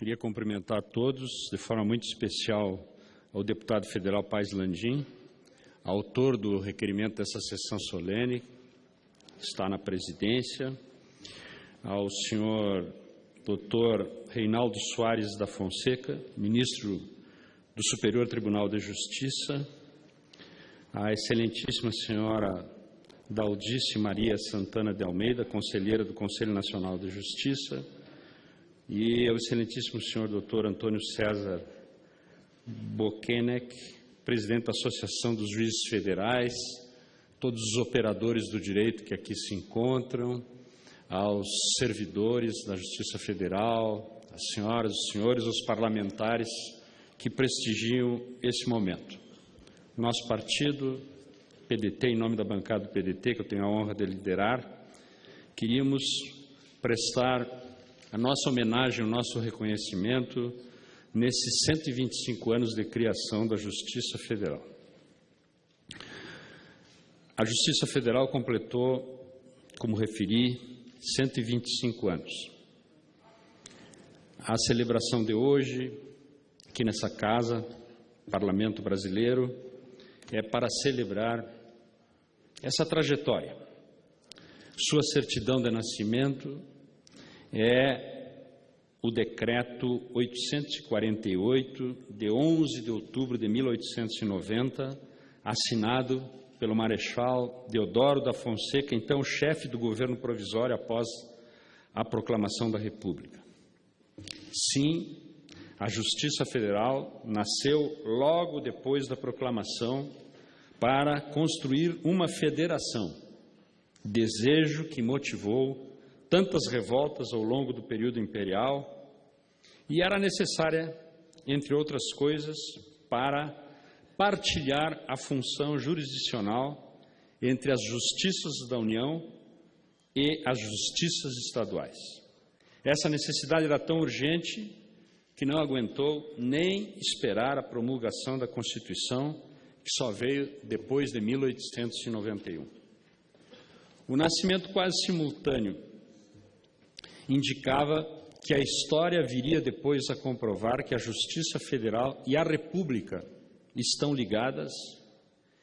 Queria cumprimentar todos, de forma muito especial ao deputado federal Paes Landim, autor do requerimento dessa sessão solene, que está na presidência, ao senhor Dr. Reinaldo Soares da Fonseca, ministro do Superior Tribunal de Justiça, à excelentíssima senhora Daldice Maria Santana de Almeida, conselheira do Conselho Nacional de Justiça, e ao excelentíssimo senhor Dr. Antônio César Bokenek, presidente da Associação dos Juízes Federais, todos os operadores do direito que aqui se encontram, aos servidores da Justiça Federal, as senhoras, os senhores, os parlamentares que prestigiam esse momento. Nosso partido, PDT, em nome da bancada do PDT, que eu tenho a honra de liderar, queríamos prestar a nossa homenagem, o nosso reconhecimento nesses 125 anos de criação da Justiça Federal. A Justiça Federal completou, como referi, 125 anos. A celebração de hoje, aqui nessa casa, Parlamento Brasileiro, é para celebrar essa trajetória. Sua certidão de nascimento é o Decreto 848, de 11 de outubro de 1890, assinado pelo Marechal Deodoro da Fonseca, então chefe do governo provisório após a proclamação da República. Sim, a Justiça Federal nasceu logo depois da proclamação para construir uma federação, desejo que motivou tantas revoltas ao longo do período imperial e era necessária, entre outras coisas, para partilhar a função jurisdicional entre as justiças da União e as justiças estaduais. Essa necessidade era tão urgente que não aguentou nem esperar a promulgação da Constituição, que só veio depois de 1891. O nascimento quase simultâneo indicava que a história viria depois a comprovar que a Justiça Federal e a República estão ligadas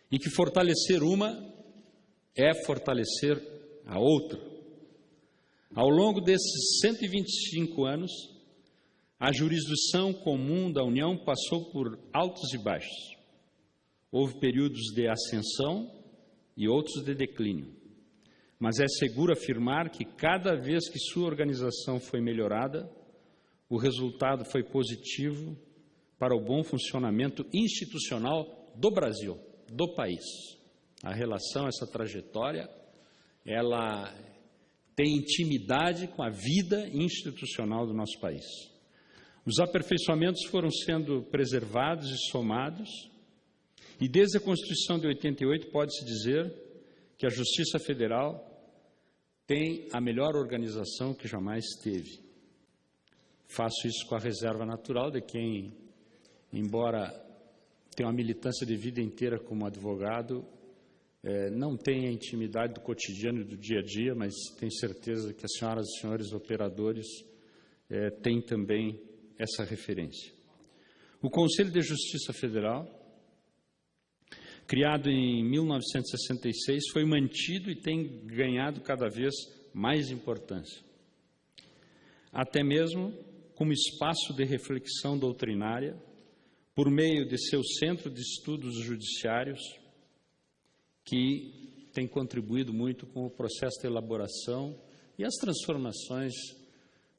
e que fortalecer uma é fortalecer a outra. Ao longo desses 125 anos, a jurisdição comum da União passou por altos e baixos. Houve períodos de ascensão e outros de declínio. Mas é seguro afirmar que cada vez que sua organização foi melhorada, o resultado foi positivo para o bom funcionamento institucional do Brasil, do país. A relação, essa trajetória, ela tem intimidade com a vida institucional do nosso país. Os aperfeiçoamentos foram sendo preservados e somados, e desde a Constituição de 88 pode-se dizer que a Justiça Federal tem a melhor organização que jamais teve. Faço isso com a reserva natural de quem, embora tenha uma militância de vida inteira como advogado, não tem a intimidade do cotidiano e do dia a dia, mas tenho certeza que as senhoras e senhores operadores têm também essa referência. O Conselho de Justiça Federal, criado em 1966, foi mantido e tem ganhado cada vez mais importância. Até mesmo como espaço de reflexão doutrinária, por meio de seu Centro de Estudos Judiciários, que tem contribuído muito com o processo de elaboração e as transformações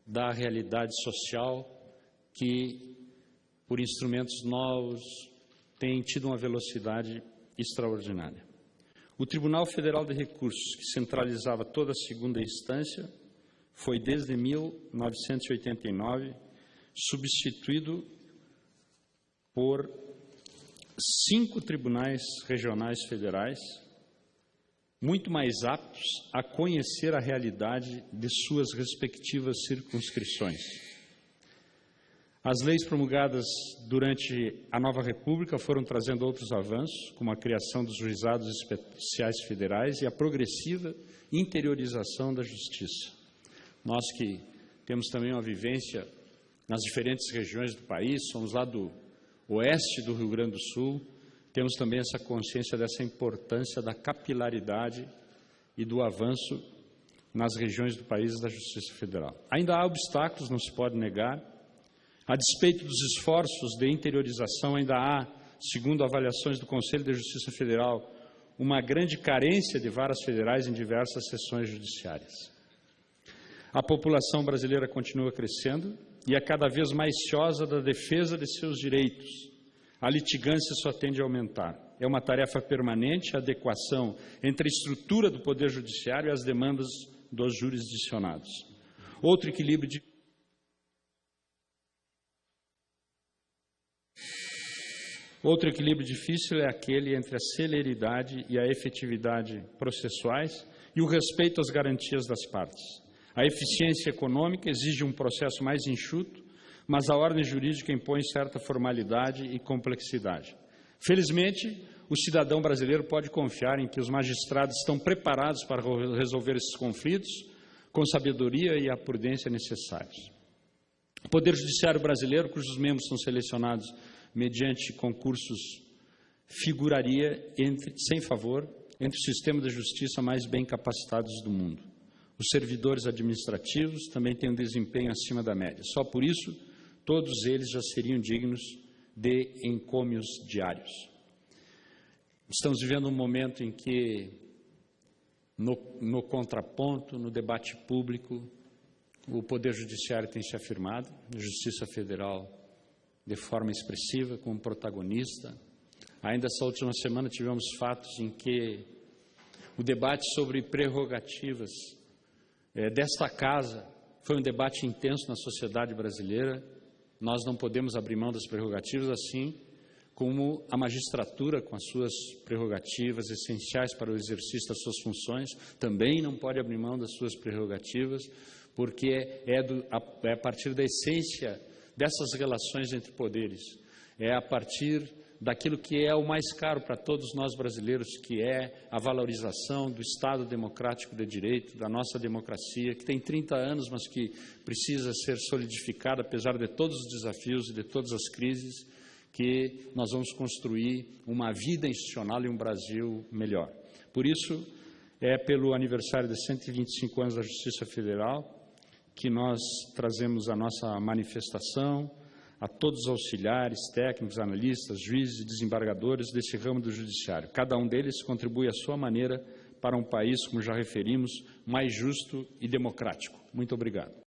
da realidade social que, por instrumentos novos, tem tido uma velocidade extraordinária. O Tribunal Federal de Recursos, que centralizava toda a segunda instância, foi desde 1989 substituído por 5 tribunais regionais federais, muito mais aptos a conhecer a realidade de suas respectivas circunscrições. As leis promulgadas durante a nova República foram trazendo outros avanços, como a criação dos juizados especiais federais e a progressiva interiorização da justiça. Nós que temos também uma vivência nas diferentes regiões do país, somos lá do oeste do Rio Grande do Sul, temos também essa consciência dessa importância da capilaridade e do avanço nas regiões do país da Justiça Federal. Ainda há obstáculos, não se pode negar. A despeito dos esforços de interiorização, ainda há, segundo avaliações do Conselho de Justiça Federal, uma grande carência de varas federais em diversas seções judiciárias. A população brasileira continua crescendo e é cada vez mais ciosa da defesa de seus direitos. A litigância só tende a aumentar. É uma tarefa permanente a adequação entre a estrutura do Poder Judiciário e as demandas dos jurisdicionados. Outro equilíbrio difícil é aquele entre a celeridade e a efetividade processuais e o respeito às garantias das partes. A eficiência econômica exige um processo mais enxuto, mas a ordem jurídica impõe certa formalidade e complexidade. Felizmente, o cidadão brasileiro pode confiar em que os magistrados estão preparados para resolver esses conflitos com sabedoria e a prudência necessários. O Poder Judiciário brasileiro, cujos membros são selecionados mediante concursos, figuraria sem favor entre o sistema da justiça mais bem capacitados do mundo. Os servidores administrativos também têm um desempenho acima da média. Só por isso, todos eles já seriam dignos de encômios diários. Estamos vivendo um momento em que, no contraponto, no debate público, o Poder Judiciário tem se afirmado, a Justiça Federal de forma expressiva, como protagonista. Ainda essa última semana tivemos fatos em que o debate sobre prerrogativas desta Casa foi um debate intenso na sociedade brasileira. Nós não podemos abrir mão das prerrogativas, assim como a magistratura, com as suas prerrogativas essenciais para o exercício das suas funções, também não pode abrir mão das suas prerrogativas, porque é a partir da essência dessas relações entre poderes, é a partir daquilo que é o mais caro para todos nós brasileiros, que é a valorização do Estado democrático de direito, da nossa democracia, que tem 30 anos, mas que precisa ser solidificada, apesar de todos os desafios e de todas as crises, que nós vamos construir uma vida institucional e um Brasil melhor. Por isso, é pelo aniversário de 125 anos da Justiça Federal que nós trazemos a nossa manifestação a todos os auxiliares, técnicos, analistas, juízes e desembargadores desse ramo do judiciário. Cada um deles contribui à sua maneira para um país, como já referimos, mais justo e democrático. Muito obrigado.